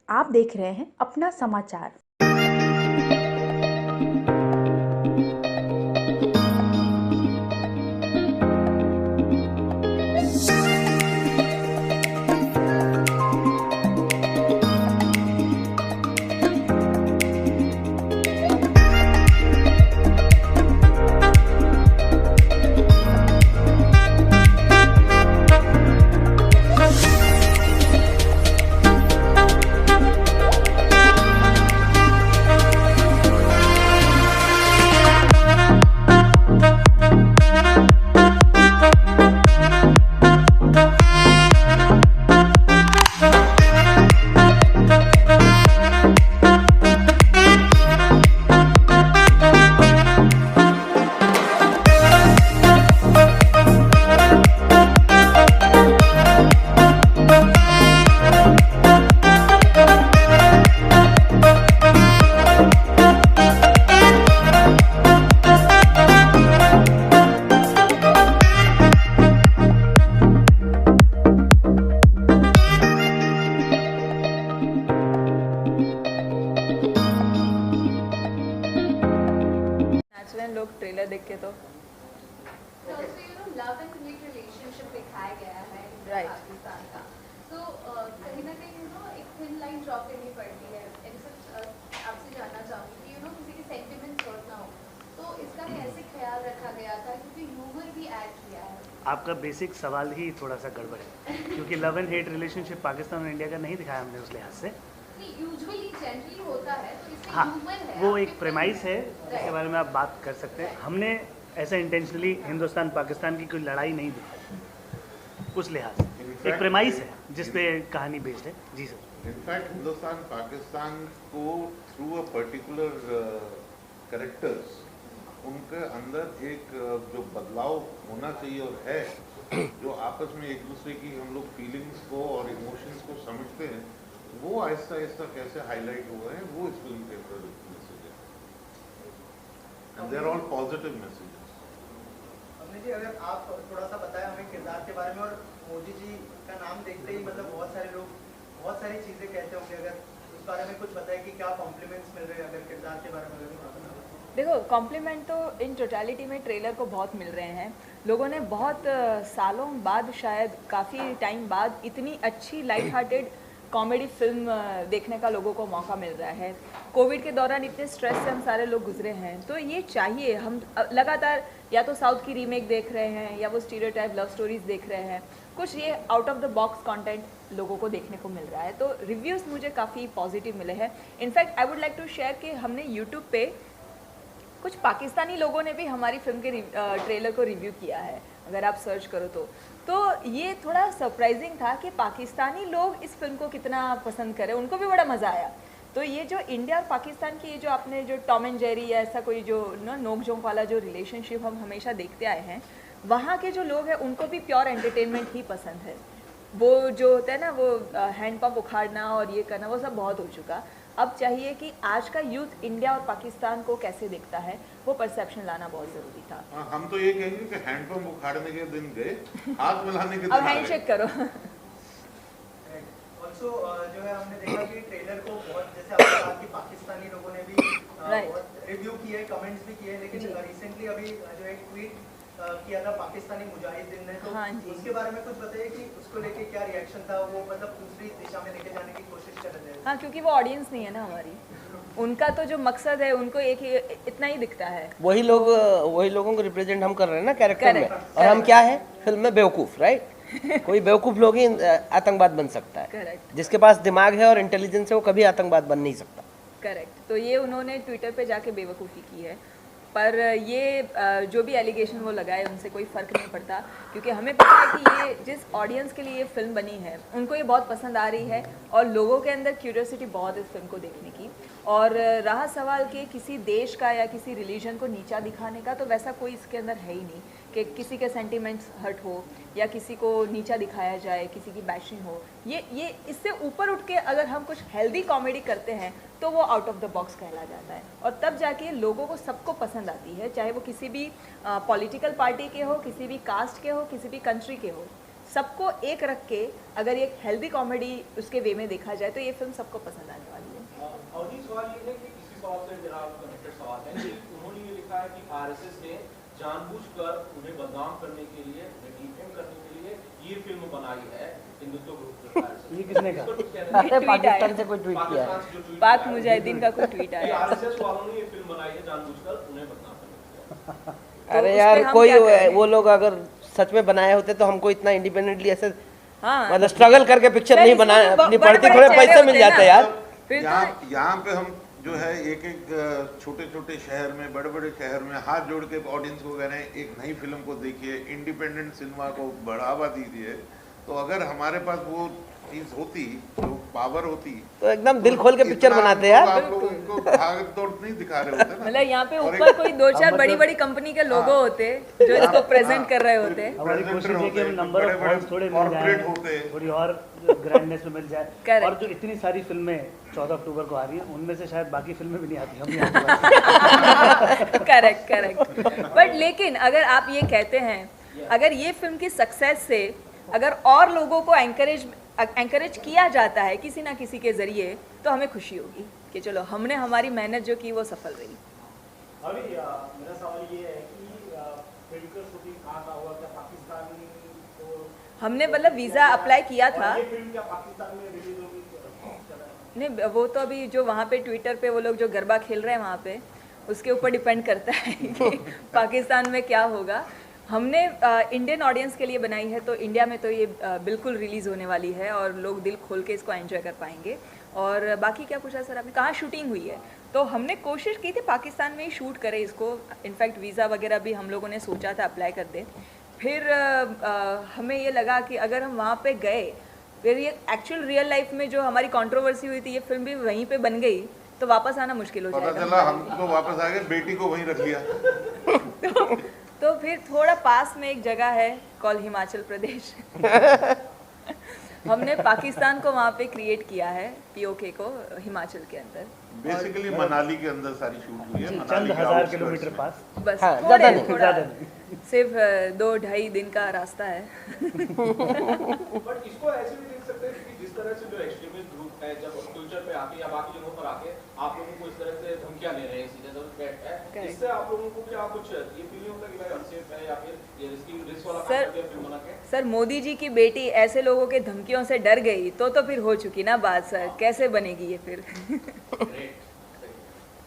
आप देख रहे हैं अपना समाचार। लोग ट्रेलर देख के तो लव एंड हीट रिलेशनशिप दिखाया गया है Right. पाकिस्तान का, तो कहीं ना कहीं एक थिन लाइन ड्रॉ करनी पड़ती है। आपसे जानना चाहूँगी कि किसी के सेंटिमेंट्स हर्ट ना हो, तो इसका कैसे ख्याल रखा गया था, क्योंकि ह्यूमर भी ऐड किया है। आपका बेसिक सवाल ही थोड़ा सा गड़बड़ है क्योंकि love and hate relationship Pakistan और इंडिया का नहीं दिखाया हमने उस लिहाज से। यूजुअली जनरली होता है, तो इसमें हाँ, ह्यूमर है। वो एक प्रेमाइस है जिसके बारे में आप बात कर सकते हैं। हमने ऐसा इंटेंशनली हिंदुस्तान पाकिस्तान की कोई लड़ाई नहीं दिखाई उस लिहाज से। एक प्रेमाइस है जिस पे कहानी बेस्ड है। जी सर। इनफैक्ट हिंदुस्तान पाकिस्तान को थ्रू अ पर्टिकुलर कैरेक्टर्स उनके अंदर एक जो बदलाव होना चाहिए और है, जो आपस में एक दूसरे की हम लोग फीलिंग्स को और इमोशंस को समझते हैं, वो आहिस्ता आहिस्ता कैसे हाईलाइट हुआ है, वो इस फिल्म के अंदर मैसेज है। And they are all positive messages. Amrit ji, अगर आप थोड़ा सा बताएं हमें किरदार के बारे में, और मोदी जी का नाम देखते ही मतलब बहुत सारे लोग बहुत सारी चीज़ें कहते होंगे, अगर उस बारे में कुछ बताएं कि क्या कॉम्प्लीमेंट्स मिल रहे हैं अगर किरदार के बारे में अगर थोड़ा बताएं। देखो, कॉम्प्लीमेंट तो इन टोटलिटी में ट्रेलर को बहुत मिल रहे हैं। लोगों ने बहुत सालों बाद, शायद काफ़ी टाइम बाद, इतनी अच्छी लाइट हार्टेड कॉमेडी फिल्म देखने का लोगों को मौका मिल रहा है। कोविड के दौरान इतने स्ट्रेस से हम सारे लोग गुजरे हैं, तो ये चाहिए। हम लगातार या तो साउथ की रीमेक देख रहे हैं या वो स्टीरियोटाइप लव स्टोरीज देख रहे हैं। कुछ ये out of the box content लोगों को देखने को मिल रहा है, तो रिव्यूज़ मुझे काफ़ी पॉजिटिव मिले हैं। In fact I would like to share कि हमने यूट्यूब पे कुछ पाकिस्तानी लोगों ने भी हमारी फिल्म के ट्रेलर को रिव्यू किया है, अगर आप सर्च करो तो ये थोड़ा सरप्राइजिंग था कि पाकिस्तानी लोग इस फिल्म को कितना पसंद करें, उनको भी बड़ा मज़ा आया। तो ये जो इंडिया और पाकिस्तान की, ये जो आपने जो टॉम एंड जेरी या ऐसा कोई जो नोक झोंक वाला जो रिलेशनशिप हम हमेशा देखते आए हैं, वहाँ के जो लोग हैं उनको भी प्योर एंटरटेनमेंट ही पसंद है। वो जो होता है ना, वो हैंड पंप उखाड़ना और ये करना, वो सब बहुत हो चुका। अब चाहिए कि आज का यूथ इंडिया और पाकिस्तान को कैसे देखता है, वो परसेप्शन लाना बहुत ज़रूरी था। हम तो ये कहेंगे कि हैंडपंप उखाड़ने के दिन गए, हाथ मिलाने के दिन अब हैंडशेक करो। ऑल्सो जो है हमने देखा कि ट्रेलर को बहुत, जैसे आपने कहा कि पाकिस्तानी लोगों ने भी बहुत रिव्यू किए, कमेंट्स भी किए, लेकिन रिसेंटली अभी जो एक ट्वीट किया था पाकिस्तानी मुजाहिदीन ने, तो हाँ जी। उसके बारे में कुछ बताइए कि उसको लेके क्या रिएक्शन था। वो मतलब दूसरी दिशा में लेके जाने की कोशिश कर रहे थे। हाँ, क्योंकि वो ऑडियंस नहीं है ना हमारी। उनका तो जो मकसद है, उनको एक ही इतना ही दिखता है। वही लोगों को रिप्रेजेंट हम कर रहे हैं ना कैरेक्टर में, और हम क्या है फिल्म में बेवकूफ़, राइट। कोई बेवकूफ़ लोग ही आतंकवाद बन सकता है। करेक्ट, जिसके पास दिमाग है और इंटेलिजेंस है वो कभी आतंकवाद बन नहीं सकता। करेक्ट। तो ये उन्होंने ट्विटर पे जाके बेवकूफ़ी की है, पर ये जो भी एलिगेशन वो लगाए उनसे कोई फ़र्क नहीं पड़ता, क्योंकि हमें पता है कि ये जिस ऑडियंस के लिए ये फिल्म बनी है उनको ये बहुत पसंद आ रही है, और लोगों के अंदर क्यूरियोसिटी बहुत है इस फिल्म को देखने की। और रहा सवाल कि किसी देश का या किसी रिलीजन को नीचा दिखाने का, तो वैसा कोई इसके अंदर है ही नहीं कि किसी के सेंटिमेंट्स हर्ट हो या किसी को नीचा दिखाया जाए, किसी की बैशिंग हो। ये इससे ऊपर उठ के अगर हम कुछ हेल्दी कॉमेडी करते हैं तो वो आउट ऑफ द बॉक्स कहला जाता है, और तब जाके लोगों को सबको पसंद आती है, चाहे वो किसी भी पॉलिटिकल पार्टी के हो, किसी भी कास्ट के हो, किसी भी कंट्री के हो। सबको एक रख के अगर ये हेल्दी कॉमेडी उसके वे में देखा जाए तो ये फिल्म सबको पसंद आने वाली है। और ये सवाल ये है कि इसी सवाल से मेरा कनेक्टेड सवाल है कि उन्होंने ये लिखा है कि आरएसएस ने जानबूझकर उन्हें बदनाम करने के लिए, उन्हें डिफेम करने के लिए ये फिल्म बनाई है हिंदुत्व ग्रुप आरएसएस। ये किसने कहा? अरे पाकिस्तान से कोई ट्वीट किया है। पाक मुजाहिदीन का कोई ट्वीट आया है। आरएसएस वालों ने ये फिल्म बनाई है जानबूझकर उन्हें बदनाम करने के लिए। तो अरे उस पे यार हम कोई क्या करें? वो लोग अगर सच में बनाए होते तो हमको इतना इंडिपेंडेंटली ऐसे हाँ मतलब स्ट्रगल करके पिक्चर सर, नहीं इसमें बना तो अपनी बड़े पढ़ती बड़े थोड़े चेहरे पैसे मिल होते हैं जाते ना। यार। फिर तो यहाँ पे हम जो है एक एक छोटे छोटे शहर में, बड़े बड़े शहर में हाथ जोड़ के ऑडियंस को कह रहे हैं एक नई फिल्म को देखिए, इंडिपेंडेंट सिनेमा को बढ़ावा दीजिए। तो अगर हमारे पास वो चीज होती, जो पावर होती, तो एकदम दिल खोल के पिक्चर इतना बनाते यार। आप लोग उनको भाग दौड़ नहीं दिखा रहे होते ना। मतलब यहाँ पे और ऊपर एक- कोई दो चार मतलब- बड़ी बड़ी कंपनी के लोगो होते जो इसको प्रेजेंट कर रहे होते। हमारी कोशिश है कि हम नंबर ऑफ हॉल्स थोड़े मिल कॉर्पोरेट जाए, होते। थोड़ी और ग्रैंडनेस में मिल जाए। Correct. और जो इतनी सारी फिल्में 14 अक्टूबर को आ रही हैं उनमें से शायद बाकी फिल्में भी नहीं आती, हम यहाँ पे करेक्ट करेक्ट। बट लेकिन अगर आप ये कहते हैं अगर ये फिल्म की सक्सेस से अगर और लोगों को एंकरेज किया जाता है किसी ना किसी के जरिए तो हमें खुशी होगी कि चलो हमने हमारी मेहनत जो की वो सफल रही। अभी मेरा सवाल ये है कि फिल्म का शूटिंग कहाँ का हुआ, क्या पाकिस्तान को हमने मतलब वीज़ा अप्लाई किया था। ये फिल्म क्या पाकिस्तान में रिलीज होगी? नहीं वो तो अभी जो वहाँ पे ट्विटर पे वो लोग जो गरबा खेल रहे हैं वहाँ पे उसके ऊपर डिपेंड करता है कि पाकिस्तान में क्या होगा। हमने इंडियन ऑडियंस के लिए बनाई है तो इंडिया में तो ये बिल्कुल रिलीज़ होने वाली है और लोग दिल खोल के इसको एंजॉय कर पाएंगे। और बाकी क्या पूछा सर आपने, कहाँ शूटिंग हुई है? तो हमने कोशिश की थी पाकिस्तान में ही शूट करें इसको। इनफैक्ट वीज़ा वगैरह भी हम लोगों ने सोचा था अप्लाई कर दे। फिर हमें ये लगा कि अगर हम वहाँ पे गए फिर ये एक्चुअल रियल लाइफ में जो हमारी कंट्रोवर्सी हुई थी ये फिल्म भी वहीं पे बन गई तो वापस आना मुश्किल हो पता जाएगा। चला हम तो वापस आ गए, बेटी को वहीं रख लिया। तो फिर थोड़ा पास में एक जगह है कॉल हिमाचल प्रदेश हमने पाकिस्तान को वहाँ पे क्रिएट किया है, पीओके को हिमाचल के अंदर। बेसिकली मनाली के अंदर सारी शूट हुई है, चंद मनाली के हजार outskirts किलोमीटर में। पास। बस हाँ, थोड़े ज़्यादा नहीं, थोड़ा ज़्यादा नहीं। सिर्फ 2-2.5 दिन का रास्ता है। बट इसको ऐसे भी देख सकते हैं कि जिस तरह से जो एक्सट्रीमिस्ट ग्रुप है जब फ्यूचर पे आके या बाकी जगहों पर आके आप लोगों को इस तरह से धमकियां दे रहे हैं, सीधे जब थ्रेट है, Correct. इससे आप लोगों को क्या कुछ ये फील नहीं होता कि भाई अनसेफ है या फिर ये रिस्क वाला Sir, काम करके फिल्म बना के? सर मोदी जी की बेटी ऐसे लोगों के धमकियों से डर गई तो फिर हो चुकी ना बात सर, कैसे बनेगी ये फिर? ग्रेट।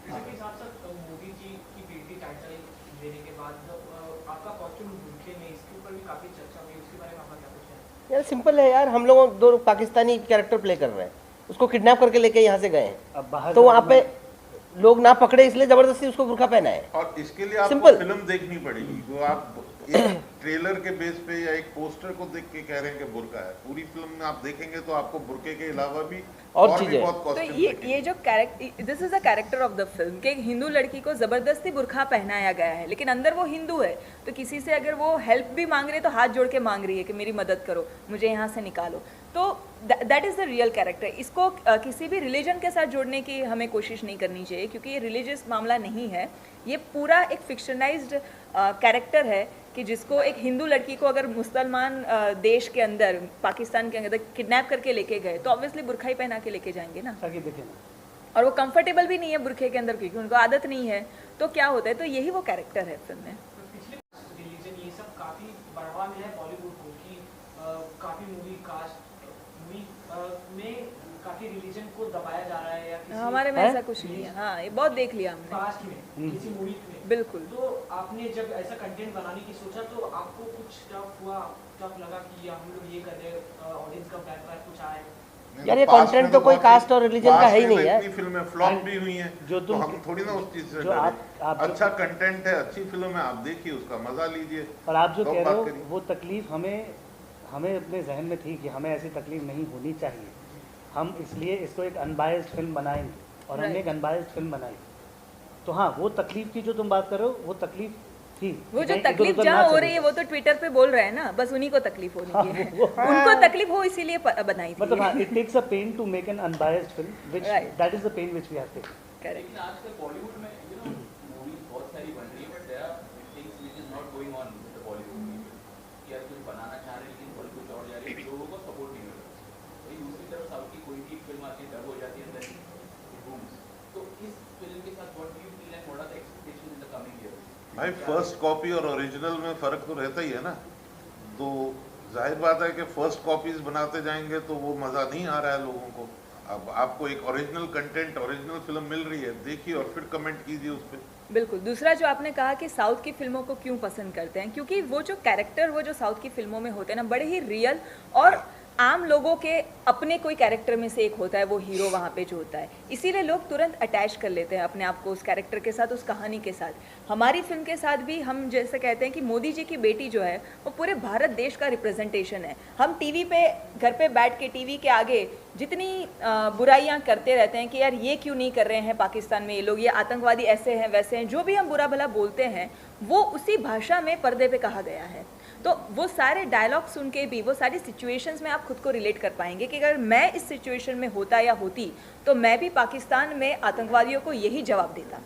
इसके साथ साथ मोदी जी की बेटी टाइटल देने के बाद आपका कॉस्ट्यूम बुरखे में इसके ऊपर भी काफी चर्चा हुई, उसके बारे में आपका क्या कुछ है? यार सिंपल है यार, हम लोग दो पाकिस्तानी कैरेक्टर प्ले कर रहे हैं, उसको किडनैप करके लेके यहाँ से गए हैं अब बाहर तो वहाँ पे लोग ना पकड़े इसलिए जबरदस्ती उसको बुरखा पहना है। और इसके लिए आपको Simple. फिल्म देखनी पड़ेगी। जो आप एक ट्रेलर के बेस पे या एक पोस्टर को देख के कह रहे हैं कि बुरका है, पूरी फिल्म में आप देखेंगे तो आपको बुरके के अलावा भी और भी चीजें। बहुत तो कॉस्ट्यूम ये जो character, this is the character of the film कि एक हिंदू लड़की को जबरदस्ती बुरखा पहनाया गया है लेकिन अंदर वो हिंदू है तो किसी से अगर वो हेल्प भी मांग रही है तो हाथ जोड़ के मांग रही है कि मेरी मदद करो, मुझे यहाँ से निकालो। तो that is the real character. इसको किसी भी रिलीजन के साथ जोड़ने की हमें कोशिश नहीं करनी चाहिए क्योंकि ये रिलीजियस मामला नहीं है। ये पूरा एक फिक्शनाइज्ड कैरेक्टर है कि जिसको एक हिंदू लड़की को अगर मुसलमान देश के अंदर, पाकिस्तान के अंदर किडनैप करके लेके गए तो ऑब्वियसली बुरखा ही पहना के लेके जाएंगे ना। ताकि देखें ना। और वो कंफर्टेबल भी नहीं है बुरखे के अंदर क्योंकि उनको आदत नहीं है। तो क्या होता है, तो यही वो कैरेक्टर है फिल्म में। तो पिछले रिलीजन ये सब काफी बढ़ावा मिला है बॉलीवुड को कि काफी मूवी कास्ट में काफी रिलीजन को दबाया जा रहा है या किसी हमारे में है? ऐसा कुछ नहीं है। हाँ, ये बहुत देख लिया हमने। कास्ट में किसी मूवी में। बिल्कुल। तो आपने जब ऐसा कंटेंट बनाने की सोचा तो आपको कुछ टफ हुआ, टफ लगा कि हम लोग ये कर रहे हैं, ऑडियंस का बैकफायर कुछ आए? यार ये पास्ट कंटेंट में तो कोई बहुत कास्ट और रिलीजन का है ही पास्ट में नहीं तो यार। इतनी फिल्में फ्लॉप भी हुई हैं जो तो तुम- हम थोड़ी ना उस चीज से जो डरे। आप अच्छा कंटेंट है, अच्छी फिल्म है, आप देखिए, उसका मजा लीजिए। और आप जो तो कह बात रहे हो करिए। वो तकलीफ हमें अपने जहन में थी कि हमें ऐसी तकलीफ नहीं होनी चाहिए। हम इसलिए इसको एक अनबायस्ड फिल्म बनाएंगे और हमने एक अनबायस्ड फिल्म बनाई। तो हाँ, वो तकलीफ की जो तुम बात कर रहे हो वो तकलीफ थी। वो जो कहीं इधर तकलीफ उधर ना जहाँ हो चले। रही है वो तो ट्विटर पे बोल रहे हैं ना, बस उन्हीं को तकलीफ होनी है। वो- उनको तकलीफ हो इसीलिए बनाई थी। मतलब हाँ, it takes a pain to make an unbiased film which Right. That is the pain which we have taken. Correct. लेकिन आजकल बॉलीवुड में मूवीज बहुत सारी बन रही है but there are things which is not going on with the Bollywood movie कि यार कुछ बनाना चाह रहे हैं लेकिन कुछ भाई फर्स्ट कॉपी और ओरिजिनल में फ़र्क तो रहता ही है ना, तो जाहिर बात है कि फ़र्स्ट कॉपीज़ बनाते जाएंगे तो वो मज़ा नहीं आ रहा है लोगों को। अब आपको एक ओरिजिनल कंटेंट, ओरिजिनल फिल्म मिल रही है, देखिए और फिर कमेंट कीजिए उस पर। बिल्कुल। दूसरा जो आपने कहा कि साउथ की फिल्मों को क्यों पसंद करते हैं, क्योंकि वो जो कैरेक्टर वो जो साउथ की फिल्मों में होते हैं ना, बड़े ही रियल और आम लोगों के अपने कोई कैरेक्टर में से एक होता है वो हीरो वहाँ पे जो होता है, इसीलिए लोग तुरंत अटैच कर लेते हैं अपने आप को उस कैरेक्टर के साथ, उस कहानी के साथ। हमारी फिल्म के साथ भी हम जैसे कहते हैं कि मोदी जी की बेटी जो है वो पूरे भारत देश का रिप्रेजेंटेशन है। हम टीवी पे घर पे बैठ के टीवी के आगे जितनी बुराइयां करते रहते हैं कि यार ये क्यों नहीं कर रहे हैं पाकिस्तान में ये लोग, ये आतंकवादी ऐसे हैं वैसे हैं, जो भी हम बुरा भला बोलते हैं वो उसी भाषा में पर्दे पे कहा गया है। तो वो सारे डायलॉग सुन के भी, वो सारी सिचुएशंस में आप खुद को रिलेट कर पाएंगे कि अगर मैं इस सिचुएशन में होता या होती तो मैं भी पाकिस्तान में आतंकवादियों को यही जवाब देता।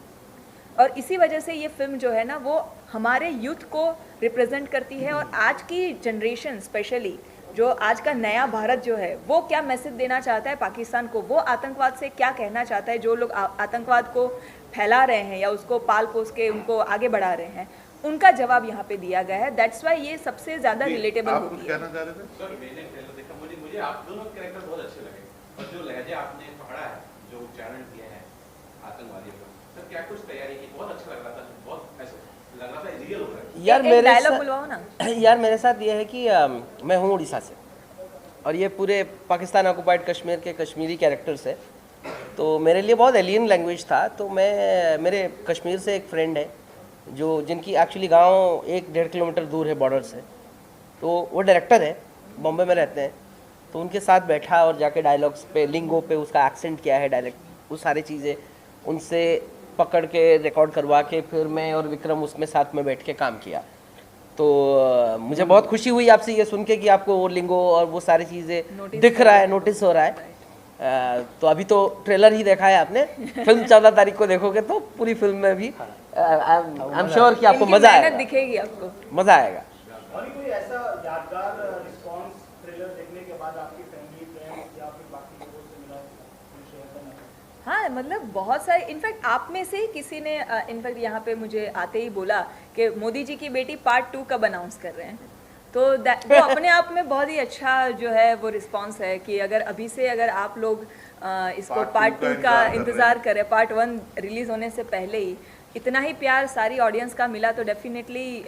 और इसी वजह से ये फिल्म जो है ना वो हमारे यूथ को रिप्रेजेंट करती है, और आज की जनरेशन स्पेशली जो आज का नया भारत जो है वो क्या मैसेज देना चाहता है पाकिस्तान को, वो आतंकवाद से क्या कहना चाहता है, जो लोग आतंकवाद को फैला रहे हैं या उसको पाल पोस के उनको आगे बढ़ा रहे हैं, उनका जवाब यहाँ पे दिया गया है। दैट्स वाई ये सबसे ज्यादा रिलेटेबल होती है। कहना चाह रहे थे सर, मैंने ट्रेलर देखा, मुझे आप दोनों कैरेक्टर बहुत अच्छे लगे, और जो लहजे आपने पकड़ा है, जो उच्चारण किए हैं आतंकवादियों का, सर क्या कुछ तैयारी की, बहुत अच्छा लग रहा था, बहुत ऐसा लग रहा था रियल हो रहा है। यार एक मेरे डायलॉग बुलवाओ ना। यार मेरे साथ ये है कि मैं हूँ उड़ीसा से, और ये पूरे पाकिस्तान ऑक्युपाइड कश्मीर के कश्मीरी कैरेक्टर्स है, तो मेरे लिए बहुत एलियन लैंग्वेज था। तो मेरे कश्मीर से एक फ्रेंड है जो जिनकी एक्चुअली गांव 1-1.5 किलोमीटर दूर है बॉर्डर से, तो वो डायरेक्टर है, बॉम्बे में रहते हैं। तो उनके साथ बैठा और जाके डायलॉग्स पे, लिंगो पे उसका एक्सेंट क्या है, डायलेक्ट, वो सारी चीज़ें उनसे पकड़ के रिकॉर्ड करवा के फिर मैं और विक्रम उसमें साथ में बैठ के काम किया। तो मुझे बहुत खुशी हुई आपसे ये सुन के कि आपको वो लिंगो और वो सारी चीज़ें दिख रहा है, नोटिस हो रहा है। तो अभी तो ट्रेलर ही देखा है आपने, फिल्म 14 तारीख को देखोगे तो पूरी फिल्म में भी आई एम श्योर कि आपको मजा आएगा, दिखेगी आपको, मजा आएगा। और कोई ऐसा यादगार रिस्पांस ट्रेलर देखने के बाद आपकी फैमिली, फ्रेंड्स या फिर बाकी लोगों से मिला कोई शेयर करना? हाँ मतलब बहुत सारे, इनफैक्ट आप में से ही किसी ने इनफैक्ट यहाँ पे मुझे आते ही बोला कि मोदी जी की बेटी पार्ट 2 कब अनाउंस कर रहे हैं। तो वो अपने आप में बहुत ही अच्छा जो है वो रिस्पांस है कि अगर अभी से अगर आप लोग इसको पार्ट 2 का इंतज़ार करें, पार्ट 1 रिलीज़ होने से पहले ही इतना ही प्यार सारी ऑडियंस का मिला, तो डेफिनेटली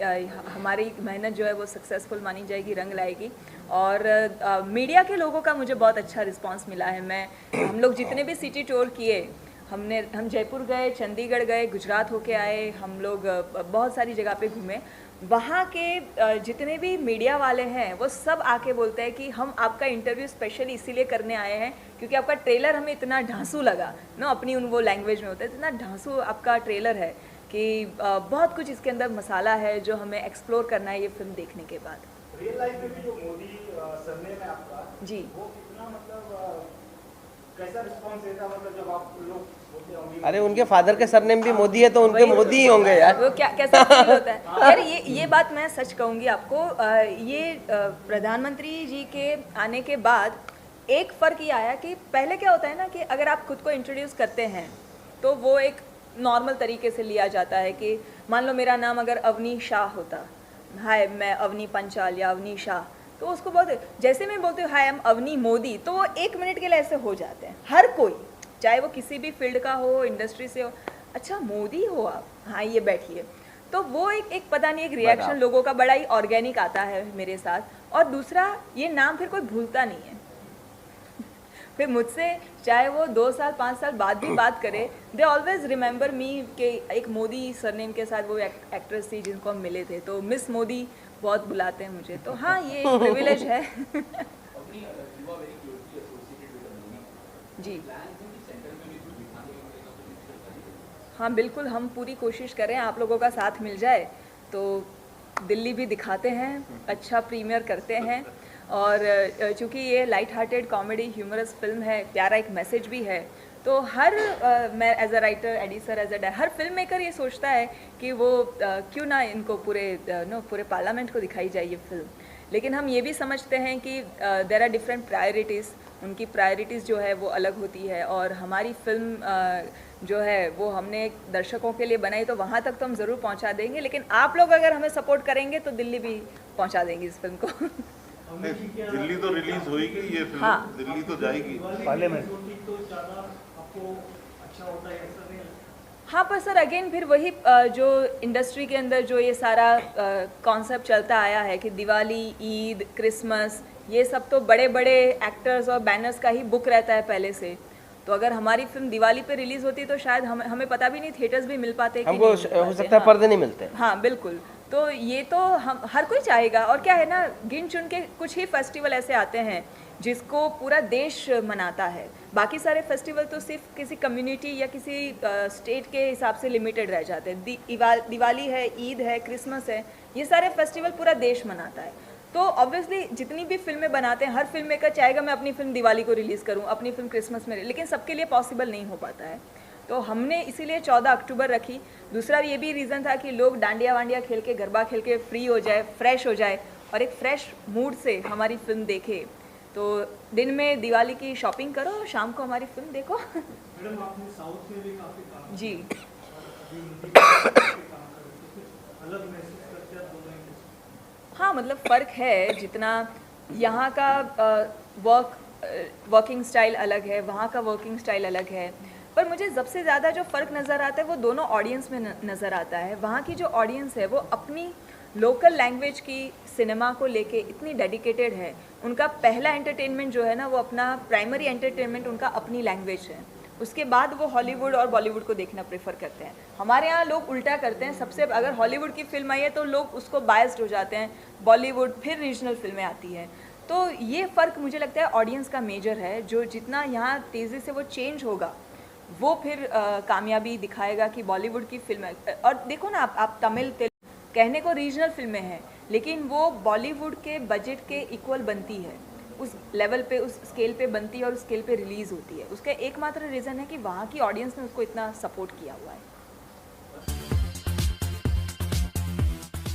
हमारी मेहनत जो है वो सक्सेसफुल मानी जाएगी, रंग लाएगी। और मीडिया के लोगों का मुझे बहुत अच्छा रिस्पांस मिला है। हम लोग जितने भी सिटी टूर किए, हम जयपुर गए, चंडीगढ़ गए, गुजरात होके आए, हम लोग बहुत सारी जगह पे घूमे। वहाँ के जितने भी मीडिया वाले हैं वो सब आके बोलते हैं कि हम आपका इंटरव्यू स्पेशली इसीलिए करने आए हैं क्योंकि आपका ट्रेलर हमें इतना ढांसू लगा ना, अपनी वो लैंग्वेज में होता है, इतना ढांसू आपका ट्रेलर है कि बहुत कुछ इसके अंदर मसाला है जो हमें एक्सप्लोर करना है ये फिल्म देखने के बाद। रियल लाइफ में भी जो मोदी सरनेम है आपका जी, वो कितना मतलब कैसा रिस्पांस देता, मतलब जब आप लोग बोलते होंगे? अरे उनके फादर के सरनेम भी मोदी है तो उनके मोदी ही होंगे यार। वो कैसा फील होता है यार। ये बात मैं सच कहूँगी आपको, ये प्रधानमंत्री जी के आने के बाद एक फ़र्क ये आया कि पहले क्या होता है ना कि अगर आप खुद को इंट्रोड्यूस करते हैं तो वो एक नॉर्मल तरीके से लिया जाता है कि मान लो मेरा नाम अगर अवनी शाह होता, हाय मैं अवनी पंचाल या अवनी शाह, तो उसको बहुत, जैसे मैं बोलती हूँ हाय एम अवनी मोदी, तो वो 1 मिनट के लिए ऐसे हो जाते हैं हर कोई, चाहे वो किसी भी फील्ड का हो, इंडस्ट्री से हो, अच्छा मोदी हो आप, हाँ ये बैठिए। तो वो एक पता नहीं एक रिएक्शन लोगों का बड़ा ही ऑर्गेनिक आता है मेरे साथ। और दूसरा ये नाम फिर कोई भूलता नहीं है फिर मुझसे चाहे वो 2 साल 5 साल बाद भी बात करे, दे ऑलवेज रिमेंबर मी कि एक मोदी सरनेम के साथ वो एक्ट्रेस थी जिनको हम मिले थे, तो मिस मोदी बहुत बुलाते हैं मुझे। तो हाँ ये एक प्रिविलेज है जी हाँ बिल्कुल, हम पूरी कोशिश करें, आप लोगों का साथ मिल जाए तो दिल्ली भी दिखाते हैं, अच्छा प्रीमियर करते हैं। और चूँकि ये light hearted comedy humorous film है, प्यारा एक मैसेज भी है, तो हर मैं as a writer, editor, as a हर फिल्म मेकर ये सोचता है कि वो क्यों ना इनको पूरे पार्लियामेंट को दिखाई जाए ये फिल्म। लेकिन हम ये भी समझते हैं कि देयर आर डिफरेंट प्रायोरिटीज़, उनकी प्रायोरिटीज़ जो है वो अलग होती है, और हमारी फिल्म जो है वो हमने दर्शकों के लिए बनाई, तो वहाँ तक तो हम ज़रूर पहुँचा देंगे, लेकिन आप लोग अगर हमें सपोर्ट करेंगे तो दिल्ली भी पहुँचा देंगे इस फिल्म को। दिल्ली तो रिलीज होगी ये फिल्म, हाँ। दिल्ली तो जाएगी। पार्लियामेंट। हाँ, पर सर अगेन फिर वही जो इंडस्ट्री के अंदर जो ये सारा कॉन्सेप्ट चलता आया है कि दिवाली, ईद, क्रिसमस, ये सब तो बड़े बड़े एक्टर्स और बैनर्स का ही बुक रहता है पहले से। तो अगर हमारी फिल्म दिवाली पे रिलीज होती तो शायद हमें पता भी नहीं थिएटर्स भी मिल पाते कि हमको नहीं मिल हो पाते। सकता है हाँ। पर्दे नहीं मिलते। हाँ बिल्कुल, तो ये तो हम हर कोई चाहेगा। और क्या है ना, गिन चुन के कुछ ही फेस्टिवल ऐसे आते हैं जिसको पूरा देश मनाता है, बाकी सारे फेस्टिवल तो सिर्फ किसी कम्युनिटी या किसी स्टेट के हिसाब से लिमिटेड रह जाते हैं। दिवाली है, ईद है, क्रिसमस है, ये सारे फेस्टिवल पूरा देश मनाता है। तो ऑब्वियसली जितनी भी फिल्में बनाते हैं, हर फिल्म मेकर चाहेगा मैं अपनी फिल्म दिवाली को रिलीज़ करूं, अपनी फिल्म क्रिसमस में, लेकिन सबके लिए पॉसिबल नहीं हो पाता है। तो हमने इसीलिए 14 अक्टूबर रखी। दूसरा ये भी रीज़न था कि लोग डांडिया वांडिया खेल के, गरबा खेल के फ्री हो जाए, फ्रेश हो जाए और एक फ्रेश मूड से हमारी फिल्म देखे। तो दिन में दिवाली की शॉपिंग करो, शाम को हमारी फिल्म देखो। मैडम आपने साउथ में भी काफी काम जी अलग महसूस करते हैं दोनों इंडस्ट्री। हाँ, मतलब फ़र्क है। जितना यहाँ का वर्किंग स्टाइल अलग है, वहाँ का वर्किंग स्टाइल अलग है, पर मुझे सबसे ज़्यादा जो फ़र्क नज़र आता है वो दोनों ऑडियंस में नज़र आता है। वहाँ की जो ऑडियंस है वो अपनी लोकल लैंग्वेज की सिनेमा को लेके इतनी डेडिकेटेड है। उनका पहला एंटरटेनमेंट जो है ना, वो अपना प्राइमरी एंटरटेनमेंट उनका अपनी लैंग्वेज है। उसके बाद वो हॉलीवुड और बॉलीवुड को देखना प्रेफर करते हैं। हमारे यहाँ लोग उल्टा करते हैं, सबसे अगर हॉलीवुड की फिल्म आई है तो लोग उसको बायस्ड हो जाते हैं, बॉलीवुड, फिर रीजनल फिल्में आती हैं। तो ये फ़र्क मुझे लगता है ऑडियंस का मेजर है, जो जितना यहाँ तेज़ी से वो चेंज होगा वो फिर कामयाबी दिखाएगा कि बॉलीवुड की फिल्म। और देखो ना, आप तमिल, तेलुगु कहने को रीजनल फिल्में हैं, लेकिन वो बॉलीवुड के बजट के इक्वल बनती है, उस लेवल पे, उस स्केल पे बनती है और उस स्केल पे रिलीज़ होती है। उसका एकमात्र रीज़न है कि वहाँ की ऑडियंस ने उसको इतना सपोर्ट किया हुआ है।